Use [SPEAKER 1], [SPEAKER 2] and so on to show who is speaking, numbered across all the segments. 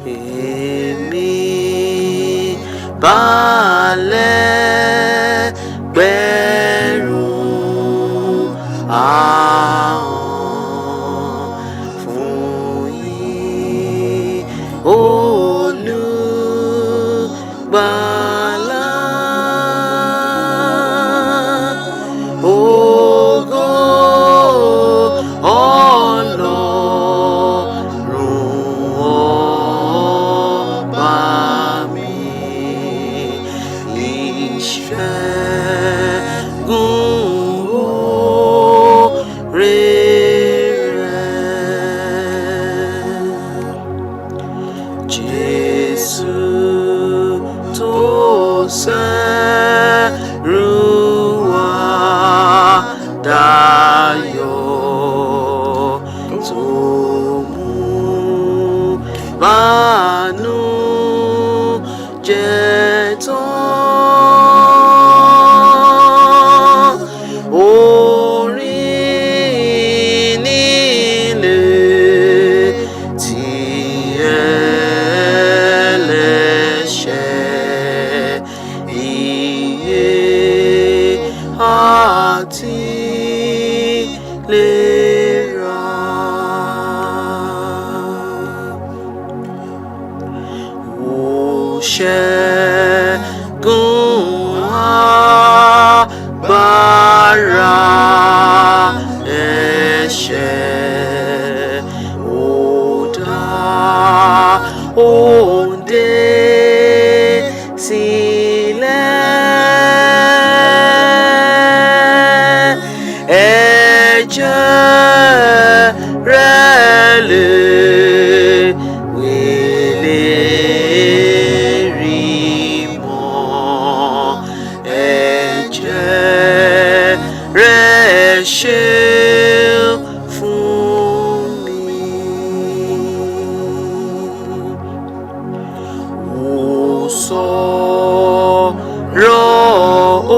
[SPEAKER 1] èmi balẹ̀ gbẹ̀rún ahọ́n fún yín Olùgbàlà. Ògo Ọlọ́run ọba mi, ìṣẹ́gun oore rẹ̀. Jésù tó ṣẹ́rù wá dayọ̀, tó mú bànújẹ́ tán. Orin nílé tí ẹlẹ́ṣẹ̀, iye àti ìlera. Ó ṣẹ́gun agbára ẹ̀ṣẹ̀, ó dá òǹdè sílẹ̀. Ẹ̀jẹ̀ rẹ̀ lè wélérí mọ́, ẹ̀jẹ̀ rẹ̀ ṣe fún mi. Ó sọ̀rọ̀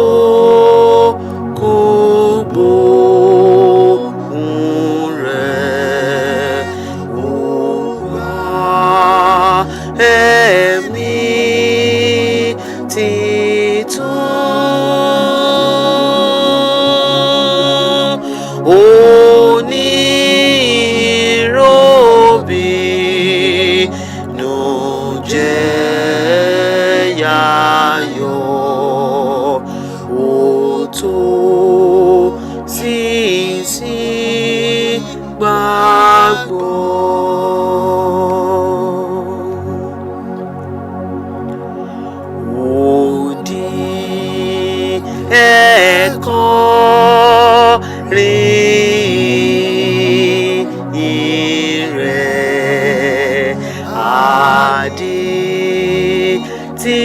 [SPEAKER 1] òkú gbóhùn rẹ̀, ó gbà ẹ̀mí titun. Oníròbìnújẹ́ yayọ̀, ó tó sísí gbàgbọ́. Ó di ẹ̀kọ́ rìn rẹ̀, àdí tí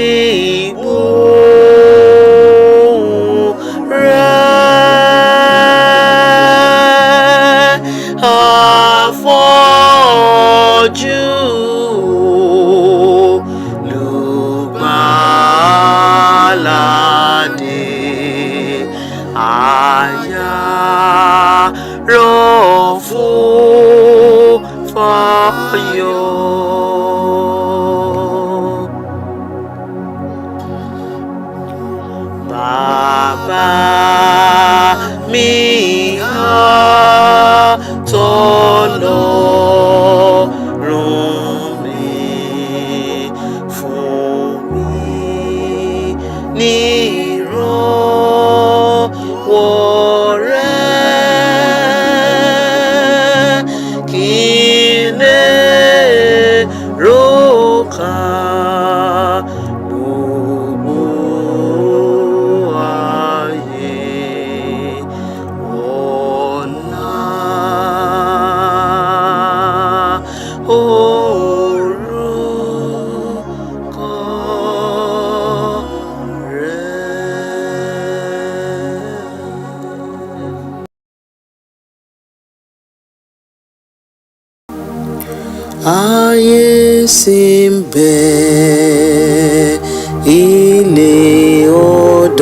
[SPEAKER 1] gbóhùn rẹ̀, afọ́jú Olùgbàlà dé, àyà rọ̀ fún fáyọ̀. Bàbá mi á tọ́lọ́run mi, fún mi ní ìrànwọ́ rẹ̀, kí n lè rókà gbogbo ayé. Ọ̀la orúkọ rẹ̀. Ayé sì ń bẹ, ilé ọ̀dàgùtàn,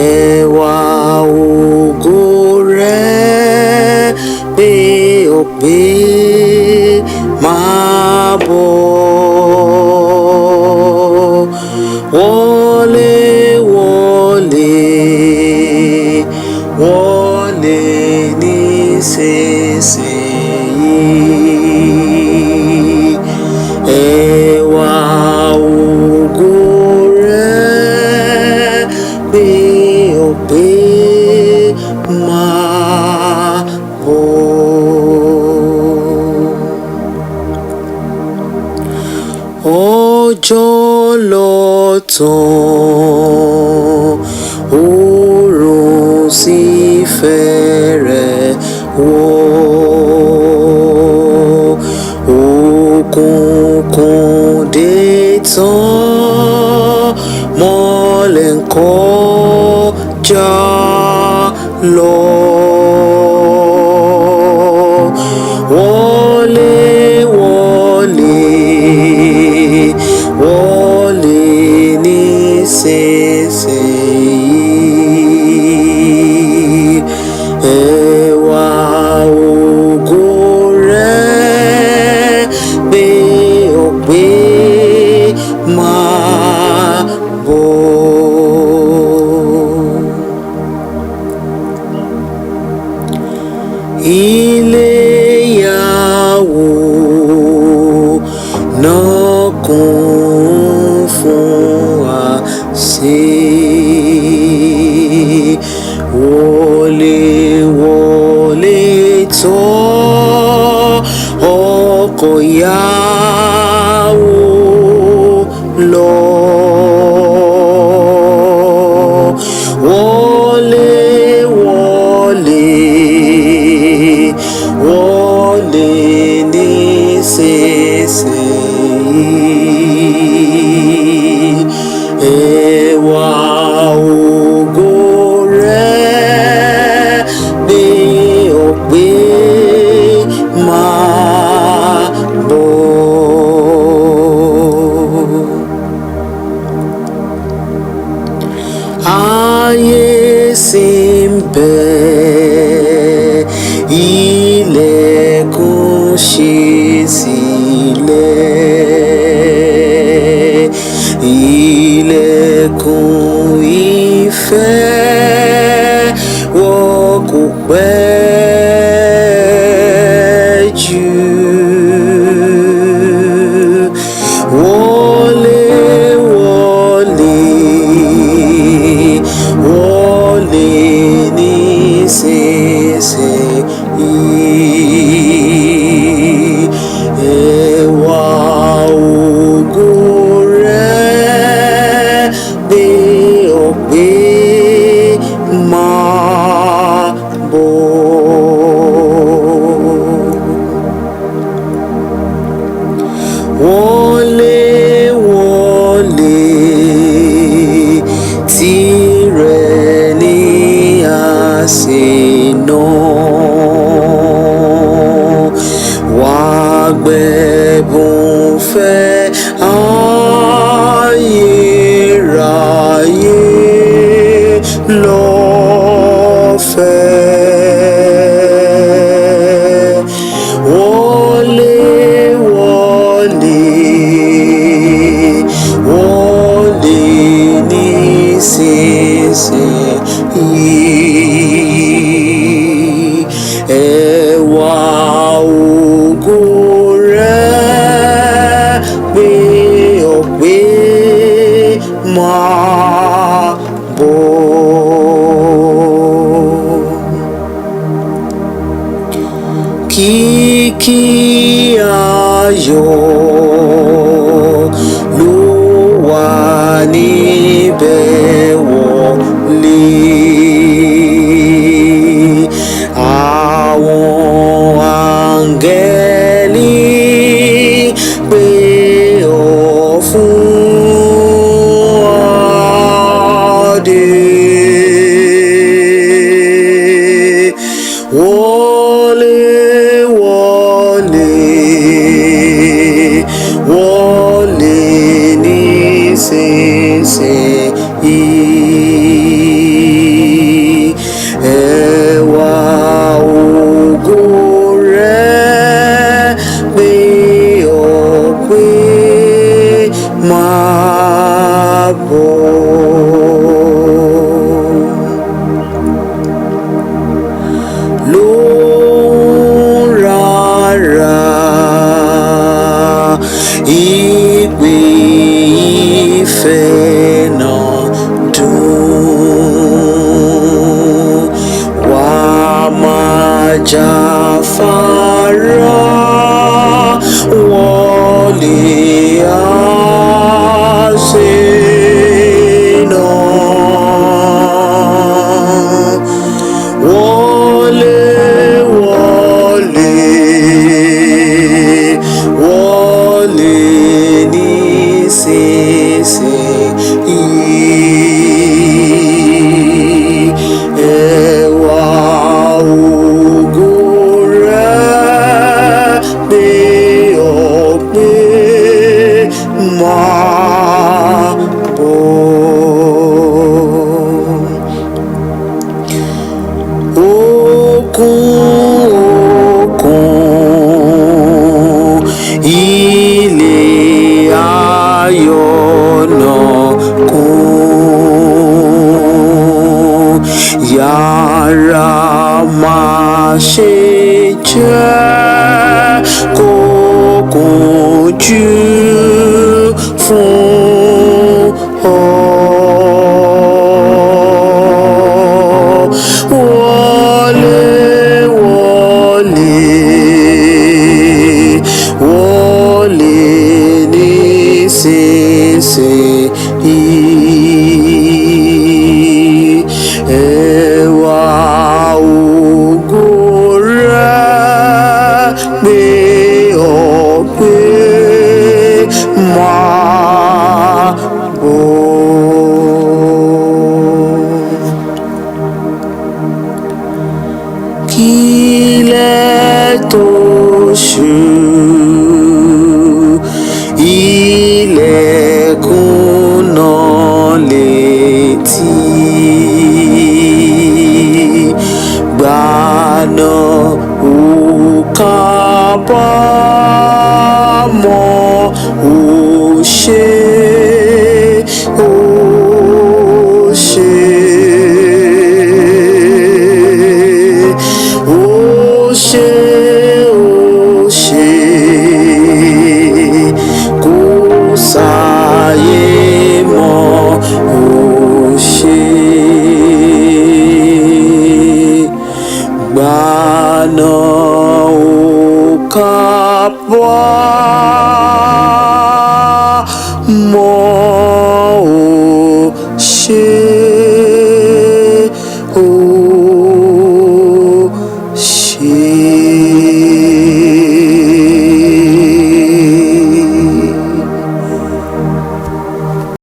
[SPEAKER 1] ẹwà ògo rẹ̀ pé ọ̀pọ̀. gbé máa bọ̀. Wọlé wọlé wọlé nísinsìnyí. Ẹwà ògo rẹ̀ gbé ọgbé máa bọ̀. Ọjọ́ lọ tán, oòrùn sì fẹ́rẹ̀ wọ̀, òkùnkùn dé tán, mọ́lẹ̀ ń kọjá lọ. Wọlé wọlé wọlé nísinsìnyí. Ẹwà ògo rẹ̀ gbé ọgbé máa bọ̀. Ilé-ìyàwó náà kún fún àsè. Wọlé wọlé tọ̀ ọkọ ìyàwó lọ. Wọlé wọlé wọlé nísinsìnyí. Ẹwà ògo rẹ̀ gbé ọgbé máa bọ̀. Ayé sì ń bẹ, ilẹ̀kùn ṣí sílẹ̀, ilẹ̀kùn ìfẹ́ wọn kò pẹ́ jù. Wọlé wọlé wọlé nísinsìnyí. Ẹwà ògo rẹ̀ gbé ọgbé máa bọ̀. Wọlé wọlé tirẹ̀ ní àsè náà. Wá gbẹ̀bùn fẹ́ ayérayé lọ́fẹ̀ẹ́. Wọlé wọlé wọlé nísinsìnyí. Ẹwà ògo rẹ̀ gbé ọgbé máa bọ̀. Kìkì ayọ̀ ló wà níbẹ̀ wọlé. Àwọn áńgẹ́lì pè ọ́ fún adé. Wọlé wọlé wọlé nísinsìnyí. Ẹwà ògo rẹ̀ jáfara wọlé àsínà. Wọlé, wọlé, wọlé nísinsìnyí. Ẹwà ògo rẹ̀ gbé ọ̀pẹ máa bọ̀. Òkun ilé ayọ̀ náà kún. Yára má ṣe jẹ́ kó kún jù fún ọ. Wọlé, wọlé, wọlé nísinsìnyí. Ẹwà ògo rẹ̀ gbé ọ̀pẹ máa bọ̀. Kílẹ̀ tó ṣú, ilẹ̀kùn náà létí. Gbaná ó kábàámọ̀ ó ṣe, ó ṣe, ó ṣe, ó ṣe, kò sáyé mọ́ ó ṣe. Gbaná ó kábàámọ̀